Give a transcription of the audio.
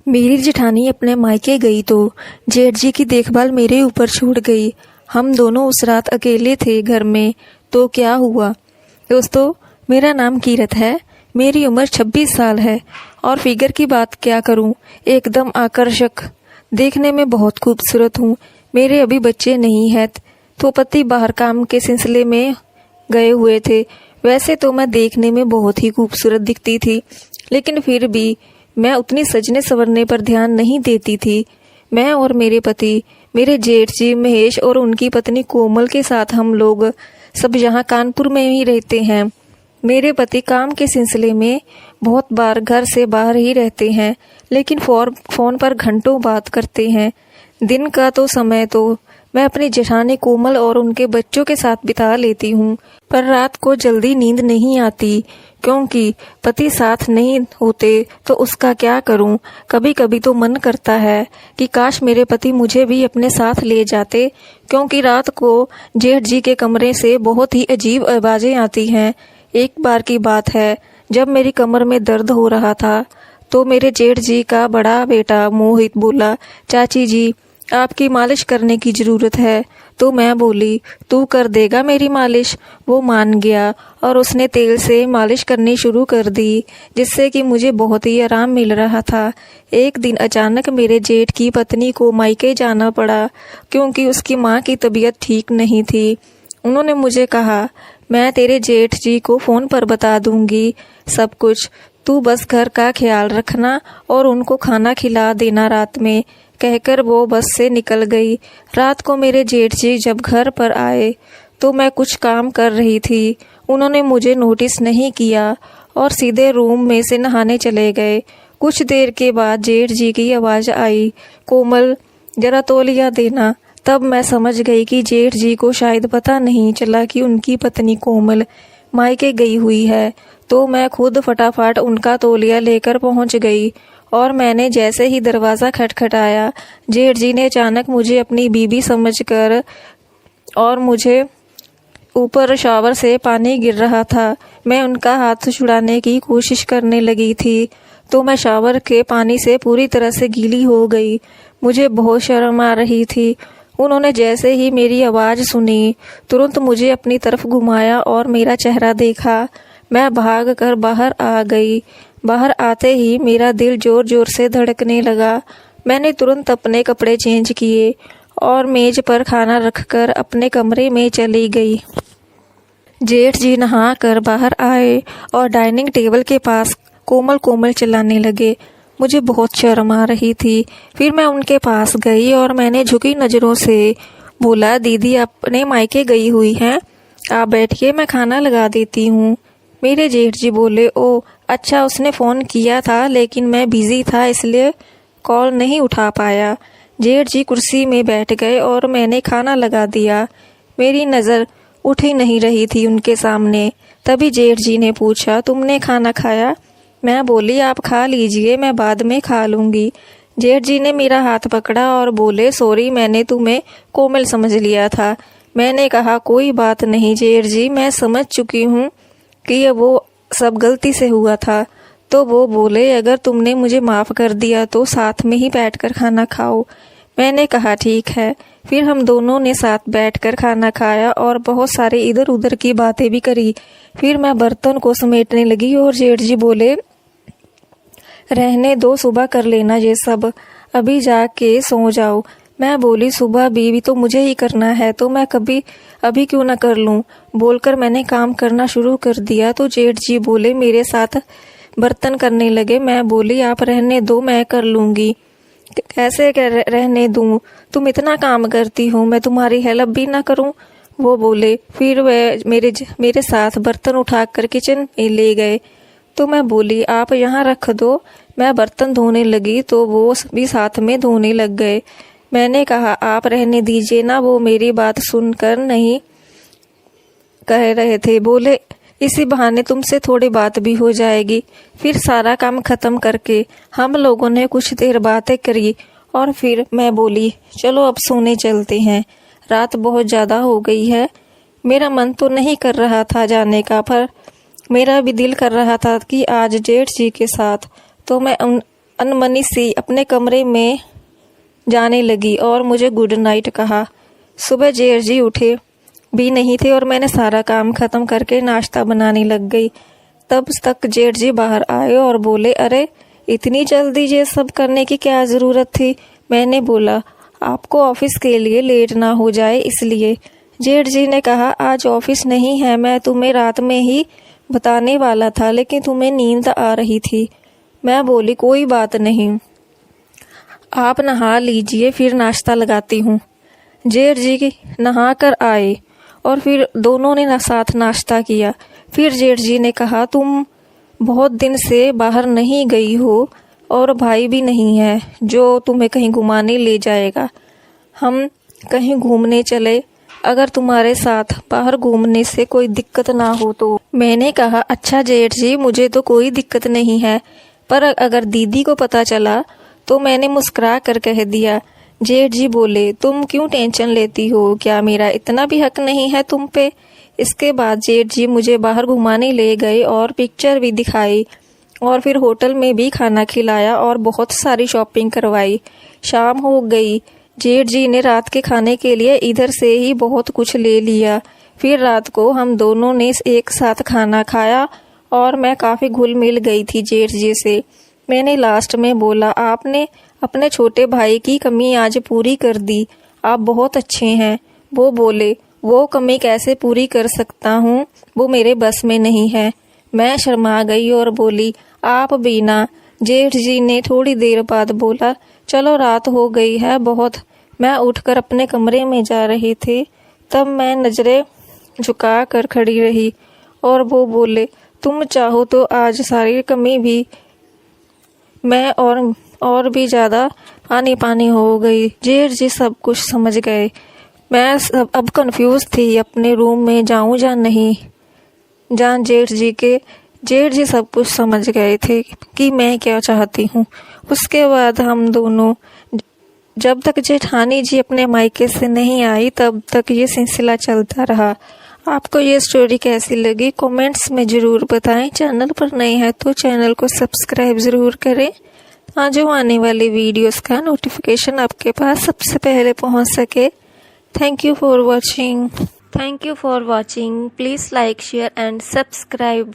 मेरी जेठानी अपने मायके गई तो जेठ जी की देखभाल मेरे ऊपर छूट गई। हम दोनों उस रात अकेले थे घर में। तो क्या हुआ दोस्तों, मेरा नाम कीरत है, मेरी उम्र 26 साल है और फिगर की बात क्या करूं, एकदम आकर्षक, देखने में बहुत खूबसूरत हूं। मेरे अभी बच्चे नहीं हैं तो पति बाहर काम के सिलसिले में गए हुए थे। वैसे तो मैं देखने में बहुत ही खूबसूरत दिखती थी, लेकिन फिर भी मैं उतनी सजने संवरने पर ध्यान नहीं देती थी। मैं और मेरे पति, मेरे जेठ जी महेश और उनकी पत्नी कोमल के साथ हम लोग सब यहाँ कानपुर में ही रहते हैं। मेरे पति काम के सिलसिले में बहुत बार घर से बाहर ही रहते हैं, लेकिन फोन पर घंटों बात करते हैं। दिन का तो समय तो मैं अपनी जेठानी कोमल और उनके बच्चों के साथ बिता लेती हूँ, पर रात को जल्दी नींद नहीं आती क्योंकि पति साथ नहीं होते। तो उसका क्या करूं, कभी कभी तो मन करता है कि काश मेरे पति मुझे भी अपने साथ ले जाते, क्योंकि रात को जेठ जी के कमरे से बहुत ही अजीब आवाजें आती हैं। एक बार की बात है, जब मेरी कमर में दर्द हो रहा था तो मेरे जेठ जी का बड़ा बेटा मोहित बोला, चाची जी आपकी मालिश करने की जरूरत है। तो मैं बोली, तू कर देगा मेरी मालिश। वो मान गया और उसने तेल से मालिश करनी शुरू कर दी, जिससे कि मुझे बहुत ही आराम मिल रहा था। एक दिन अचानक मेरे जेठ की पत्नी को मायके जाना पड़ा, क्योंकि उसकी माँ की तबीयत ठीक नहीं थी। उन्होंने मुझे कहा, मैं तेरे जेठ जी को फोन पर बता दूंगी सब कुछ, तू बस घर का ख्याल रखना और उनको खाना खिला देना रात में। कहकर वो बस से निकल गई। रात को मेरे जेठ जी जब घर पर आए तो मैं कुछ काम कर रही थी। उन्होंने मुझे नोटिस नहीं किया और सीधे रूम में से नहाने चले गए। कुछ देर के बाद जेठ जी की आवाज आई, कोमल जरा तौलिया देना। तब मैं समझ गई कि जेठ जी को शायद पता नहीं चला कि उनकी पत्नी कोमल मायके गई हुई है। तो मैं खुद फटाफट उनका तौलिया लेकर पहुंच गई और मैंने जैसे ही दरवाजा खटखटाया, जेठ जी ने अचानक मुझे अपनी बीबी समझकर, और मुझे ऊपर शावर से पानी गिर रहा था, मैं उनका हाथ छुड़ाने की कोशिश करने लगी थी तो मैं शावर के पानी से पूरी तरह से गीली हो गई। मुझे बहुत शर्म आ रही थी। उन्होंने जैसे ही मेरी आवाज सुनी तुरंत मुझे अपनी तरफ घुमाया और मेरा चेहरा देखा। मैं भाग कर बाहर आ गई। बाहर आते ही मेरा दिल जोर जोर से धड़कने लगा। मैंने तुरंत अपने कपड़े चेंज किए और मेज पर खाना रखकर अपने कमरे में चली गई। जेठ जी नहा कर बाहर आए और डाइनिंग टेबल के पास कोमल कोमल चिल्लाने लगे। मुझे बहुत शर्म आ रही थी। फिर मैं उनके पास गई और मैंने झुकी नजरों से बोला, दीदी अपने मायके गई हुई हैं, आप बैठिए मैं खाना लगा देती हूँ। मेरे जेठ जी बोले, ओ अच्छा, उसने फ़ोन किया था लेकिन मैं बिजी था इसलिए कॉल नहीं उठा पाया। जेठ जी कुर्सी में बैठ गए और मैंने खाना लगा दिया। मेरी नज़र उठ ही नहीं रही थी उनके सामने। तभी जेठ जी ने पूछा, तुमने खाना खाया? मैं बोली, आप खा लीजिए, मैं बाद में खा लूँगी। जेठ जी ने मेरा हाथ पकड़ा और बोले, सॉरी, मैंने तुम्हें कोमल समझ लिया था। मैंने कहा, कोई बात नहीं जेठ जी, मैं समझ चुकी हूँ कि वो सब गलती से हुआ था। तो वो बोले, अगर तुमने मुझे माफ़ कर दिया तो साथ में ही बैठकर खाना खाओ। मैंने कहा ठीक है। फिर हम दोनों ने साथ बैठकर खाना खाया और बहुत सारे इधर उधर की बातें भी करी। फिर मैं बर्तन को समेटने लगी और जेठ जी बोले, रहने दो, सुबह कर लेना ये सब, अभी जाके सो जाओ। मैं बोली, सुबह भी तो मुझे ही करना है तो मैं कभी अभी क्यों ना कर लूं। बोलकर मैंने काम करना शुरू कर दिया तो जेठ जी बोले, मेरे साथ बर्तन करने लगे। मैं बोली, आप रहने दो, मैं कर लूंगी। कैसे रहने दूं, तुम इतना काम करती हो, मैं तुम्हारी हेल्प भी ना करूं। वो बोले। फिर वे मेरे साथ बर्तन उठाकर किचन में ले गए। तो मैं बोली, आप यहाँ रख दो। मैं बर्तन धोने लगी तो वो भी साथ में धोने लग गए। मैंने कहा, आप रहने दीजिए ना। वो मेरी बात सुनकर नहीं कह रहे थे। बोले, इसी बहाने तुमसे थोड़ी बात भी हो जाएगी। फिर सारा काम खत्म करके हम लोगों ने कुछ देर बातें करी और फिर मैं बोली, चलो अब सोने चलते हैं, रात बहुत ज़्यादा हो गई है। मेरा मन तो नहीं कर रहा था जाने का, पर मेरा भी दिल कर रहा था कि आज जेठ जी के साथ तो मैं अनमनी सी अपने कमरे में जाने लगी और मुझे गुड नाइट कहा। सुबह जेठ जी उठे भी नहीं थे और मैंने सारा काम खत्म करके नाश्ता बनाने लग गई। तब तक जेठ जी बाहर आए और बोले, अरे इतनी जल्दी ये सब करने की क्या ज़रूरत थी? मैंने बोला, आपको ऑफिस के लिए लेट ना हो जाए इसलिए। जेठ जी ने कहा, आज ऑफिस नहीं है, मैं तुम्हें रात में ही बताने वाला था लेकिन तुम्हें नींद आ रही थी। मैं बोली, कोई बात नहीं, आप नहा लीजिए फिर नाश्ता लगाती हूँ। जेठ जी नहा कर आए और फिर दोनों ने साथ नाश्ता किया। फिर जेठ जी ने कहा, तुम बहुत दिन से बाहर नहीं गई हो और भाई भी नहीं है जो तुम्हें कहीं घुमाने ले जाएगा। हम कहीं घूमने चले, अगर तुम्हारे साथ बाहर घूमने से कोई दिक्कत ना हो तो। मैंने कहा, अच्छा जेठ जी, मुझे तो कोई दिक्कत नहीं है, पर अगर दीदी को पता चला तो। मैंने मुस्कुरा कर कह दिया। जेठ जी बोले, तुम क्यों टेंशन लेती हो, क्या मेरा इतना भी हक नहीं है तुम पे? इसके बाद जेठ जी मुझे बाहर घुमाने ले गए और पिक्चर भी दिखाई और फिर होटल में भी खाना खिलाया और बहुत सारी शॉपिंग करवाई। शाम हो गई। जेठ जी ने रात के खाने के लिए इधर से ही बहुत कुछ ले लिया। फिर रात को हम दोनों ने एक साथ खाना खाया और मैं काफ़ी घुल मिल गई थी जेठ जी से। मैंने लास्ट में बोला, आपने अपने छोटे भाई की कमी आज पूरी कर दी, आप बहुत अच्छे हैं। वो बोले, वो कमी कैसे पूरी कर सकता हूँ, वो मेरे बस में नहीं है। मैं शर्मा गई और बोली, आप भी ना। जेठ जी ने थोड़ी देर बाद बोला, चलो रात हो गई है बहुत। मैं उठकर अपने कमरे में जा रही थी, तब मैं नजरें झुका कर खड़ी रही और वो बोले, तुम चाहो तो आज सारी कमी भी मैं और भी ज़्यादा पानी पानी हो गई। जेठ जी सब कुछ समझ गए। मैं अब कंफ्यूज थी, अपने रूम में जाऊं या नहीं। जेठ जी सब कुछ समझ गए थे कि मैं क्या चाहती हूँ। उसके बाद हम दोनों, जब तक जेठानी जी अपने मायके से नहीं आई तब तक ये सिलसिला चलता रहा। आपको ये स्टोरी कैसी लगी कमेंट्स में ज़रूर बताएं। चैनल पर नए हैं तो चैनल को सब्सक्राइब ज़रूर करें जो आने वाली वीडियोस का नोटिफिकेशन आपके पास सबसे पहले पहुंच सके। Thank you for watching. Please like, share and subscribe.